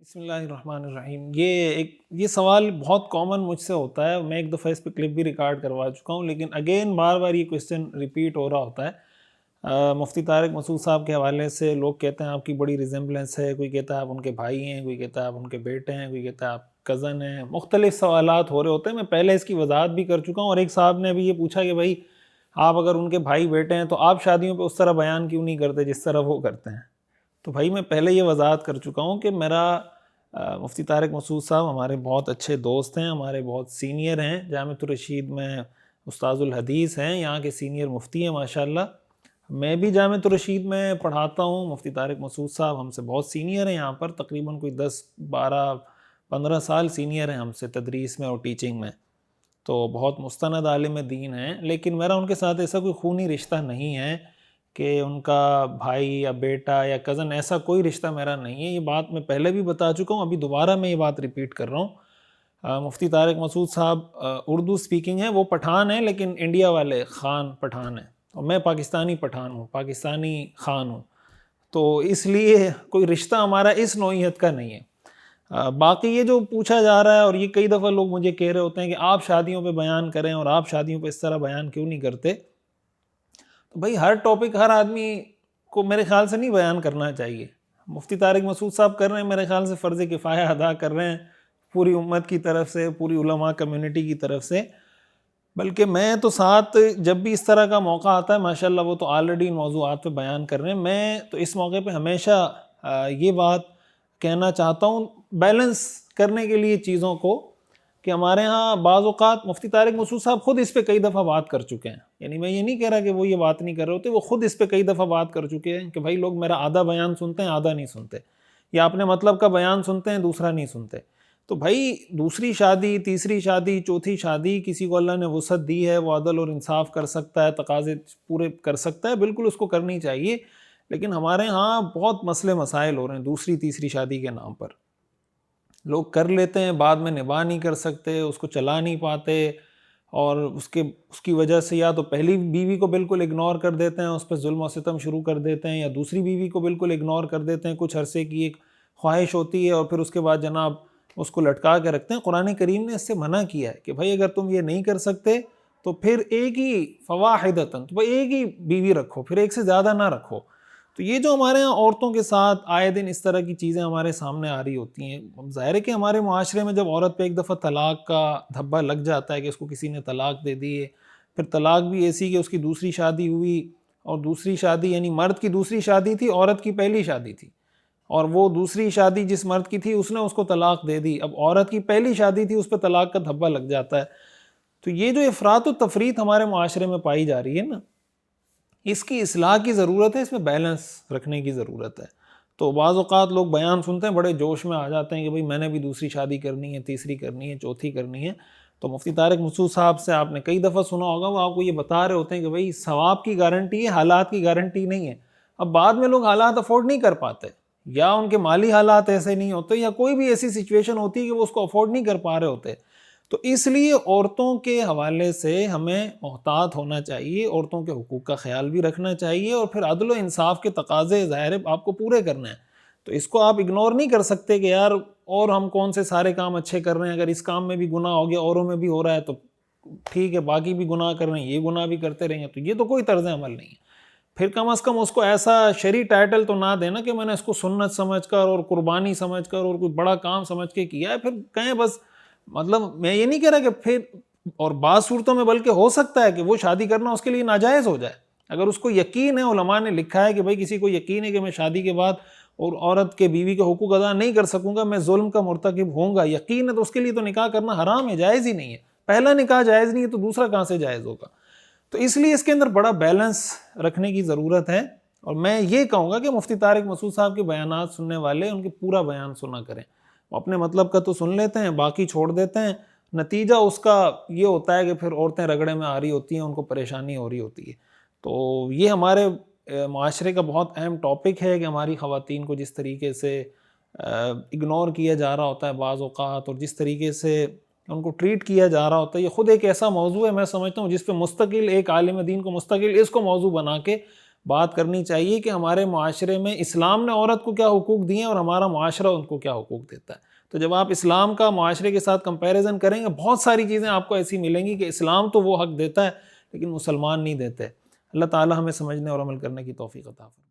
بسم اللہ الرحمن الرحیم۔ یہ سوال بہت کامن مجھ سے ہوتا ہے، میں ایک دفعہ اس پہ کلپ بھی ریکارڈ کروا چکا ہوں، لیکن اگین بار بار یہ کویسچن ریپیٹ ہو رہا ہوتا ہے۔ مفتی طارق مسعود صاحب کے حوالے سے لوگ کہتے ہیں آپ کی بڑی ریزمبلنس ہے، کوئی کہتا ہے آپ ان کے بھائی ہیں، کوئی کہتا ہے آپ ان کے بیٹے ہیں، کوئی کہتا ہے آپ کزن ہیں، مختلف سوالات ہو رہے ہوتے ہیں۔ میں پہلے اس کی وضاحت بھی کر چکا ہوں، اور ایک صاحب نے بھی یہ پوچھا کہ بھائی آپ اگر ان کے بھائی بیٹے ہیں تو آپ شادیوں پہ اس طرح بیان کیوں نہیں کرتے جس طرح وہ کرتے ہیں؟ تو بھائی میں پہلے یہ وضاحت کر چکا ہوں کہ میرا مفتی طارق مسعود صاحب ہمارے بہت اچھے دوست ہیں، ہمارے بہت سینئر ہیں، جامعۃ الرشید میں استاذ الحدیث ہیں، یہاں کے سینئر مفتی ہیں ماشاءاللہ۔ میں بھی جامعۃ الرشید میں پڑھاتا ہوں، مفتی طارق مسعود صاحب ہم سے بہت سینئر ہیں، یہاں پر تقریباً کوئی 10 12 15 سال سینئر ہیں ہم سے تدریس میں اور ٹیچنگ میں، تو بہت مستند عالم دین ہیں۔ لیکن میرا ان کے ساتھ ایسا کوئی خونی رشتہ نہیں ہے کہ ان کا بھائی یا بیٹا یا کزن، ایسا کوئی رشتہ میرا نہیں ہے۔ یہ بات میں پہلے بھی بتا چکا ہوں، ابھی دوبارہ میں یہ بات ریپیٹ کر رہا ہوں۔ مفتی طارق مسعود صاحب اردو سپیکنگ ہیں، وہ پٹھان ہیں لیکن انڈیا والے خان پٹھان ہیں، اور میں پاکستانی پٹھان ہوں، پاکستانی خان ہوں، تو اس لیے کوئی رشتہ ہمارا اس نوعیت کا نہیں ہے۔ باقی یہ جو پوچھا جا رہا ہے، اور یہ کئی دفعہ لوگ مجھے کہہ رہے ہوتے ہیں کہ آپ شادیوں پہ بیان کریں اور آپ شادیوں پہ اس طرح بیان کیوں نہیں کرتے، تو بھائی ہر ٹاپک ہر آدمی کو میرے خیال سے نہیں بیان کرنا چاہیے۔ مفتی طارق مسعود صاحب کر رہے ہیں، میرے خیال سے فرض کفایہ ادا کر رہے ہیں پوری امت کی طرف سے، پوری علماء کمیونٹی کی طرف سے، بلکہ میں تو ساتھ جب بھی اس طرح کا موقع آتا ہے ماشاءاللہ وہ تو آلریڈی ان موضوعات پہ بیان کر رہے ہیں۔ میں تو اس موقع پہ ہمیشہ یہ بات کہنا چاہتا ہوں بیلنس کرنے کے لیے چیزوں کو، کہ ہمارے ہاں بعض اوقات مفتی طارق مسعود صاحب خود اس پہ کئی دفعہ بات کر چکے ہیں، یعنی میں یہ نہیں کہہ رہا کہ وہ یہ بات نہیں کر رہے ہوتے، وہ خود اس پہ کئی دفعہ بات کر چکے ہیں کہ بھائی لوگ میرا آدھا بیان سنتے ہیں آدھا نہیں سنتے، یا اپنے مطلب کا بیان سنتے ہیں دوسرا نہیں سنتے۔ تو بھائی دوسری شادی، تیسری شادی، چوتھی شادی، کسی کو اللہ نے وسعت دی ہے، وہ عدل اور انصاف کر سکتا ہے، تقاضے پورے کر سکتا ہے، بالکل اس کو کرنی چاہیے۔ لیکن ہمارے ہاں بہت مسئلے مسائل ہو رہے ہیں دوسری تیسری شادی کے نام پر، لوگ کر لیتے ہیں، بعد میں نباہ نہیں کر سکتے، اس کو چلا نہیں پاتے، اور اس کی وجہ سے یا تو پہلی بیوی کو بالکل اگنور کر دیتے ہیں، اس پہ ظلم و ستم شروع کر دیتے ہیں، یا دوسری بیوی کو بالکل اگنور کر دیتے ہیں، کچھ عرصے کی ایک خواہش ہوتی ہے اور پھر اس کے بعد جناب اس کو لٹکا کے رکھتے ہیں۔ قرآن کریم نے اس سے منع کیا ہے کہ بھائی اگر تم یہ نہیں کر سکتے تو پھر ایک ہی فواحدتاً، تو ایک ہی بیوی رکھو، پھر ایک سے زیادہ نہ رکھو۔ تو یہ جو ہمارے ہاں عورتوں کے ساتھ آئے دن اس طرح کی چیزیں ہمارے سامنے آ رہی ہوتی ہیں، ظاہر ہے کہ ہمارے معاشرے میں جب عورت پہ ایک دفعہ طلاق کا دھبا لگ جاتا ہے کہ اس کو کسی نے طلاق دے دی ہے، پھر طلاق بھی ایسی کہ اس کی دوسری شادی ہوئی، اور دوسری شادی یعنی مرد کی دوسری شادی تھی، عورت کی پہلی شادی تھی، اور وہ دوسری شادی جس مرد کی تھی اس نے اس کو طلاق دے دی، اب عورت کی پہلی شادی تھی اس پہ طلاق کا دھبا لگ جاتا ہے۔ تو یہ جو افراط و تفریط ہمارے معاشرے میں پائی جا رہی ہے نا، اس کی اصلاح کی ضرورت ہے، اس میں بیلنس رکھنے کی ضرورت ہے۔ تو بعض اوقات لوگ بیان سنتے ہیں بڑے جوش میں آ جاتے ہیں کہ بھئی میں نے بھی دوسری شادی کرنی ہے، تیسری کرنی ہے، چوتھی کرنی ہے۔ تو مفتی طارق مسعود صاحب سے آپ نے کئی دفعہ سنا ہوگا، وہ آپ کو یہ بتا رہے ہوتے ہیں کہ بھئی ثواب کی گارنٹی ہے، حالات کی گارنٹی نہیں ہے۔ اب بعد میں لوگ حالات افورڈ نہیں کر پاتے، یا ان کے مالی حالات ایسے نہیں ہوتے، یا کوئی بھی ایسی سچویشن ہوتی ہے کہ وہ اس کو افورڈ نہیں کر پا رہے ہوتے، تو اس لیے عورتوں کے حوالے سے ہمیں محتاط ہونا چاہیے، عورتوں کے حقوق کا خیال بھی رکھنا چاہیے، اور پھر عدل و انصاف کے تقاضے ظاہر ہے آپ کو پورے کرنے ہیں۔ تو اس کو آپ اگنور نہیں کر سکتے کہ یار اور ہم کون سے سارے کام اچھے کر رہے ہیں، اگر اس کام میں بھی گناہ ہو گیا اوروں میں بھی ہو رہا ہے تو ٹھیک ہے، باقی بھی گناہ کر رہے ہیں یہ گناہ بھی کرتے رہیں گے، تو یہ تو کوئی طرز عمل نہیں ہے۔ پھر کم از کم اس کو ایسا شرعی ٹائٹل تو نہ دینا کہ میں نے اس کو سنت سمجھ کر اور قربانی سمجھ کر اور کوئی بڑا کام سمجھ کے کیا ہے، پھر کہیں بس، مطلب میں یہ نہیں کہہ رہا کہ پھر، اور بعض صورتوں میں بلکہ ہو سکتا ہے کہ وہ شادی کرنا اس کے لیے ناجائز ہو جائے، اگر اس کو یقین ہے، علماء نے لکھا ہے کہ بھئی کسی کو یقین ہے کہ میں شادی کے بعد اور عورت کے بیوی کے حقوق ادا نہیں کر سکوں گا، میں ظلم کا مرتکب ہوں گا، یقین ہے، تو اس کے لیے تو نکاح کرنا حرام ہے، جائز ہی نہیں ہے۔ پہلا نکاح جائز نہیں ہے تو دوسرا کہاں سے جائز ہوگا؟ تو اس لیے اس کے اندر بڑا بیلنس رکھنے کی ضرورت ہے، اور میں یہ کہوں گا کہ مفتی طارق مسعود صاحب کے بیانات سننے والے ان کے پورا بیان سنا کریں، وہ اپنے مطلب کا تو سن لیتے ہیں، باقی چھوڑ دیتے ہیں، نتیجہ اس کا یہ ہوتا ہے کہ پھر عورتیں رگڑے میں آ رہی ہوتی ہیں، ان کو پریشانی ہو رہی ہوتی ہے۔ تو یہ ہمارے معاشرے کا بہت اہم ٹاپک ہے کہ ہماری خواتین کو جس طریقے سے اگنور کیا جا رہا ہوتا ہے بعض اوقات، اور جس طریقے سے ان کو ٹریٹ کیا جا رہا ہوتا ہے، یہ خود ایک ایسا موضوع ہے میں سمجھتا ہوں جس پہ مستقل ایک عالم دین کو مستقل اس کو موضوع بنا کے بات کرنی چاہیے کہ ہمارے معاشرے میں اسلام نے عورت کو کیا حقوق دیے ہیں اور ہمارا معاشرہ ان کو کیا حقوق دیتا ہے. تو جب آپ اسلام کا معاشرے کے ساتھ کمپیریزن کریں گے بہت ساری چیزیں آپ کو ایسی ملیں گی کہ اسلام تو وہ حق دیتا ہے لیکن مسلمان نہیں دیتے. اللہ تعالی ہمیں سمجھنے اور عمل کرنے کی توفیق عطا فرمائے.